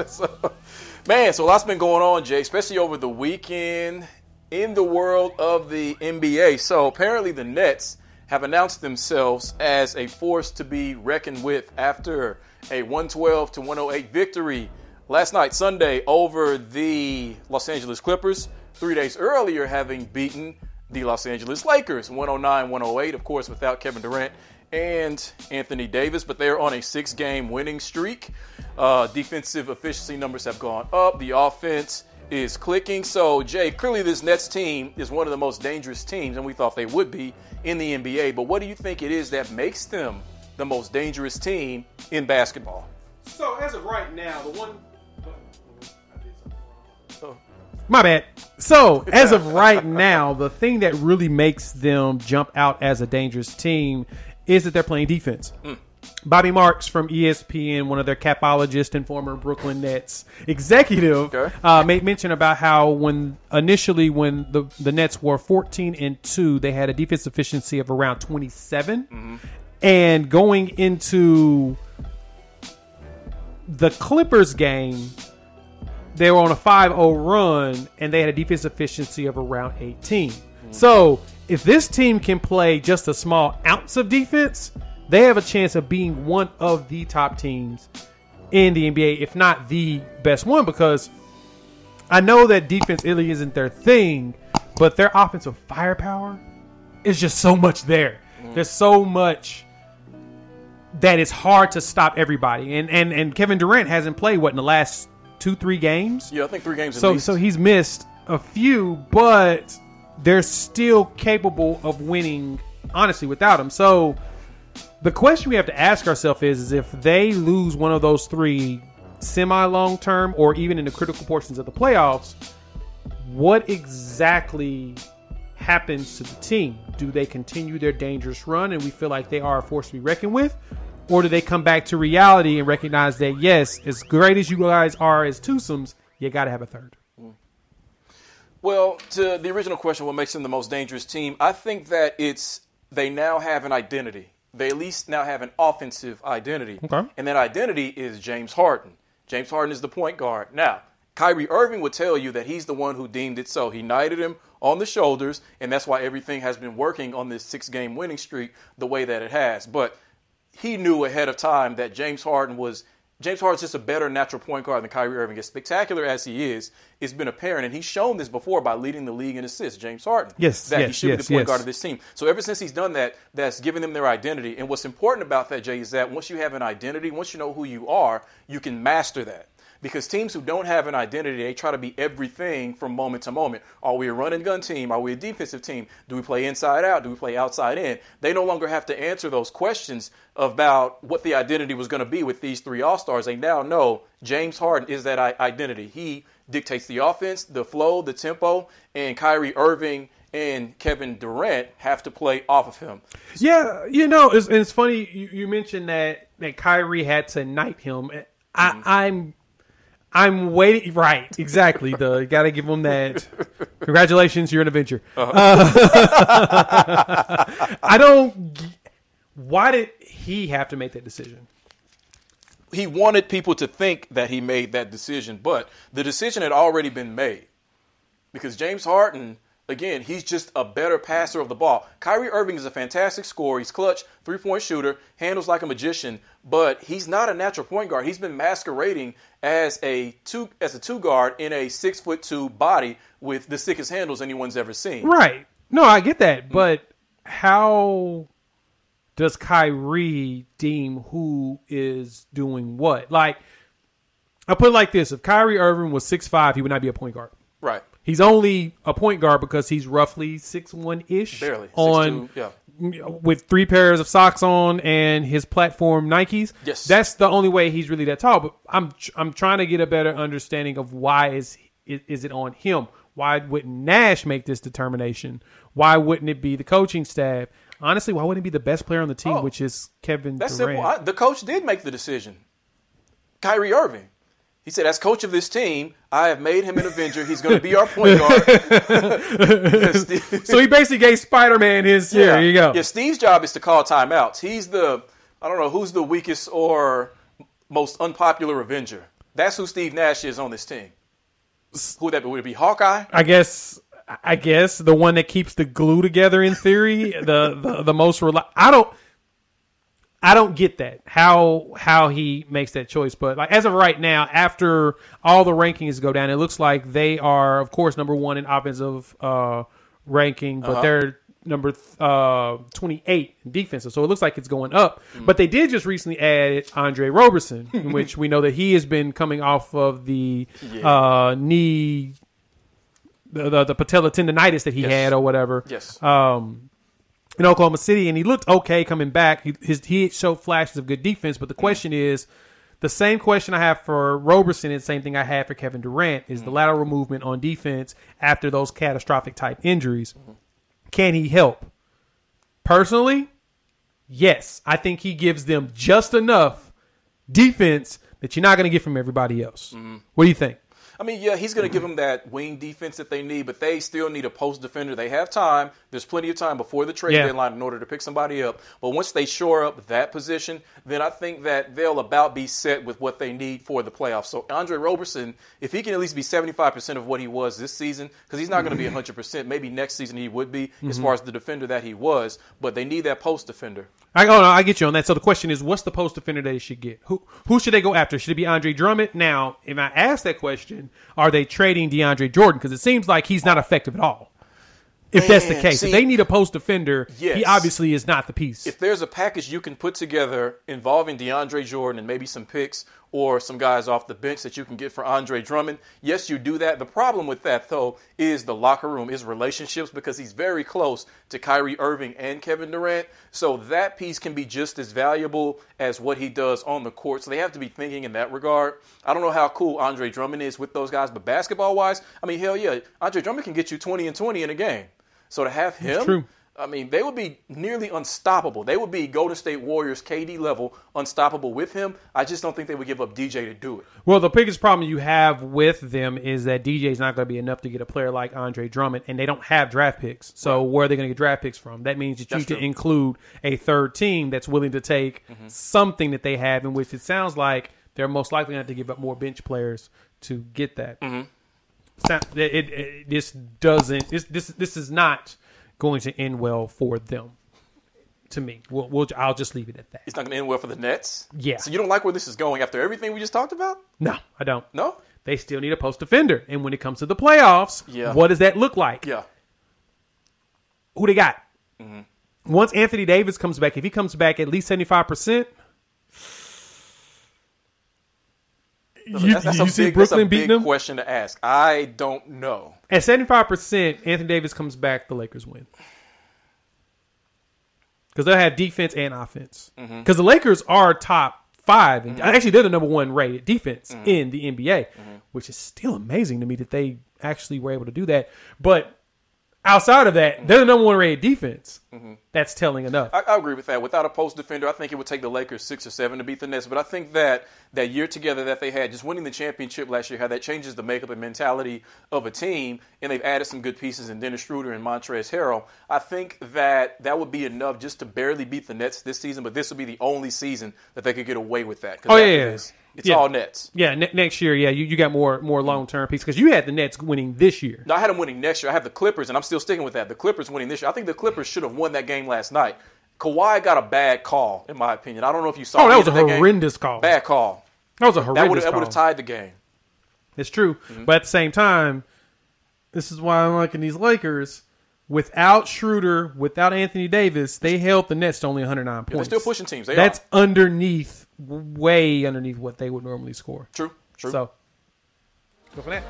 So lots been going on, Jay, especially over the weekend in the world of the NBA. So apparently the Nets have announced themselves as a force to be reckoned with after a 112-108 victory last night, Sunday, over the Los Angeles Clippers. 3 days earlier, having beaten the Los Angeles Lakers 109-108, of course, without Kevin Durant and Anthony Davis, but they're on a 6-game winning streak. Defensive efficiency numbers have gone up. The offense is clicking. So, Jay, clearly this Nets team is one of the most dangerous teams, and we thought they would be in the NBA. But what do you think it is that makes them the most dangerous team in basketball? So, as of right now, My bad. So, as of right now, the thing that really makes them jump out as a dangerous team is that they're playing defense. Bobby Marks from ESPN, one of their capologists and former Brooklyn Nets executive, made mention about how when the Nets were 14-2, they had a defense efficiency of around 27. And going into the Clippers game, they were on a 5-0 run, and they had a defense efficiency of around 18. So if this team can play just a small ounce of defense, they have a chance of being one of the top teams in the NBA, if not the best one, because I know that defense really isn't their thing, but their offensive firepower is just so much there. There's so much that it's hard to stop everybody. And Kevin Durant hasn't played, in the last 2-3 games? Yeah, I think 3 games at least. So he's missed a few, but they're still capable of winning, honestly, without him. So the question we have to ask ourselves is if they lose one of those 3 semi-long term or even in the critical portions of the playoffs, what exactly happens to the team? Do they continue their dangerous run and we feel like they are a force to be reckoned with? Or do they come back to reality and recognize that, yes, as great as you guys are as twosomes, you got to have a third? Well, to the original question, what makes them the most dangerous team, I think that they now have an identity. They at least now have an offensive identity. Okay. And that identity is James Harden. James Harden is the point guard. Now, Kyrie Irving would tell you that he's the one who deemed it so. He knighted him on the shoulders, and that's why everything has been working on this 6-game winning streak the way that it has. But he knew ahead of time that James Harden's just a better natural point guard than Kyrie Irving. As spectacular as he is, it's been apparent, and he's shown this before by leading the league in assists, James Harden. He should be the point guard of this team. So ever since he's done that, that's given them their identity. And what's important about that, Jay, is that once you have an identity, once you know who you are, you can master that. Because teams who don't have an identity, they try to be everything from moment to moment. Are we a run and gun team? Are we a defensive team? Do we play inside out? Do we play outside in? They no longer have to answer those questions about what the identity was going to be with these 3 All-Stars. They now know James Harden is that identity. He dictates the offense, the flow, the tempo, and Kyrie Irving and Kevin Durant have to play off of him. Yeah, it's funny you mentioned that Kyrie had to knight him. I'm waiting. Right, exactly. You got to give him that. Congratulations, you're an Avenger. Why did he have to make that decision? He wanted people to think that he made that decision, but the decision had already been made. Because James Harden, again, he's just a better passer of the ball. Kyrie Irving is a fantastic scorer. He's clutch, 3-point shooter, handles like a magician, but he's not a natural point guard. He's been masquerading as a two guard in a 6'2" body with the sickest handles anyone's ever seen. Right. No, I get that, but how does Kyrie deem who is doing what? Like, I put it like this: if Kyrie Irving was 6'5", he would not be a point guard. Right. He's only a point guard because he's roughly 6'1"-ish. Barely. 6'2", yeah. With 3 pairs of socks on and his platform Nikes. Yes. That's the only way he's really that tall. But I'm trying to get a better understanding of why is it on him? Why wouldn't Nash make this determination? Why wouldn't it be the coaching staff? Honestly, why wouldn't it be the best player on the team, which is Kevin That's Durant? simple. The coach did make the decision. Kyrie Irving. He said, as coach of this team, I have made him an Avenger. He's going to be our point guard. So he basically gave Spider-Man his, here you go. Yeah, Steve's job is to call timeouts. He's I don't know, who's the weakest or most unpopular Avenger? That's who Steve Nash is on this team. Who would that be? Would it be Hawkeye? I guess the one that keeps the glue together in theory, the most I don't get that how he makes that choice, but like as of right now, after all the rankings go down, it looks like they are, of course, number 1 in offensive ranking, but they're number 28 in defensive, so it looks like it's going up. But they did just recently add Andre Roberson, in which we know that he has been coming off of the knee, the patella tendonitis that he had or whatever. Yes. In Oklahoma City, and he looked okay coming back. He showed flashes of good defense, but the question is, the same question I have for Roberson and the same thing I had for Kevin Durant is the lateral movement on defense after those catastrophic type injuries. Can he help? Personally, yes. I think he gives them just enough defense that you're not going to get from everybody else. What do you think? I mean, yeah, he's going to give them that wing defense that they need, but they still need a post defender. They have time. There's plenty of time before the trade deadline in order to pick somebody up. But once they shore up that position, then I think that they'll about be set with what they need for the playoffs. So Andre Roberson, if he can at least be 75% of what he was this season, because he's not going to be 100%, maybe next season he would be as far as the defender that he was, but they need that post defender. I get you on that. So the question is, what's the post defender they should get? Who should they go after? Should it be Andre Drummond? Now, if I ask that question, are they trading DeAndre Jordan? Because it seems like he's not effective at all. If that's the case. If they need a post defender, he obviously is not the piece. If there's a package you can put together involving DeAndre Jordan and maybe some picks or some guys off the bench that you can get for Andre Drummond, yes, you do that. The problem with that, though, is the locker room, is relationships, because he's very close to Kyrie Irving and Kevin Durant. So that piece can be just as valuable as what he does on the court. So they have to be thinking in that regard. I don't know how cool Andre Drummond is with those guys, but basketball-wise, I mean, hell yeah, Andre Drummond can get you 20 and 20 in a game. So to have him, I mean, they would be nearly unstoppable. They would be Golden State Warriors KD level unstoppable with him. I just don't think they would give up DJ to do it. Well, the biggest problem you have with them is that DJ is not going to be enough to get a player like Andre Drummond, and they don't have draft picks. So where are they going to get draft picks from? That means that you need to include a third team that's willing to take something that they have, in which it sounds like they're most likely going to have to give up more bench players to get that. This is not going to end well for them. To me, I'll just leave it at that. It's not going to end well for the Nets? Yeah. So you don't like where this is going after everything we just talked about? No, I don't. No? They still need a post defender. And when it comes to the playoffs, what does that look like? Yeah. Who they got? Once Anthony Davis comes back, if he comes back at least 75%, That's a big question to ask. I don't know. At 75%, Anthony Davis comes back, the Lakers win. Because they'll have defense and offense. Because the Lakers are top 5. And actually, they're the number 1 rated defense in the NBA, which is still amazing to me that they actually were able to do that. But outside of that, they're the number 1 rated defense. That's telling enough. I agree with that. Without a post defender, I think it would take the Lakers 6 or 7 to beat the Nets. But I think that year together that they had, just winning the championship last year, how that changes the makeup and mentality of a team. And they've added some good pieces in Dennis Schroeder and Montrezl Harrell. I think that would be enough just to barely beat the Nets this season. But this would be the only season that they could get away with that. It's all Nets. Yeah, next year, you got more long-term pieces. Because you had the Nets winning this year. No, I had them winning next year. I have the Clippers, and I'm still sticking with that. The Clippers winning this year. I think the Clippers should have won that game last night. Kawhi got a bad call, in my opinion. I don't know if you saw that was a horrendous call. Bad call. That was a horrendous call. That would have tied the game. It's true. But at the same time, this is why I'm liking these Lakers. Without Schroeder, without Anthony Davis, they held the Nets to only 109 points. They're still pushing teams. That's way underneath what they would normally score. True. So, go for that.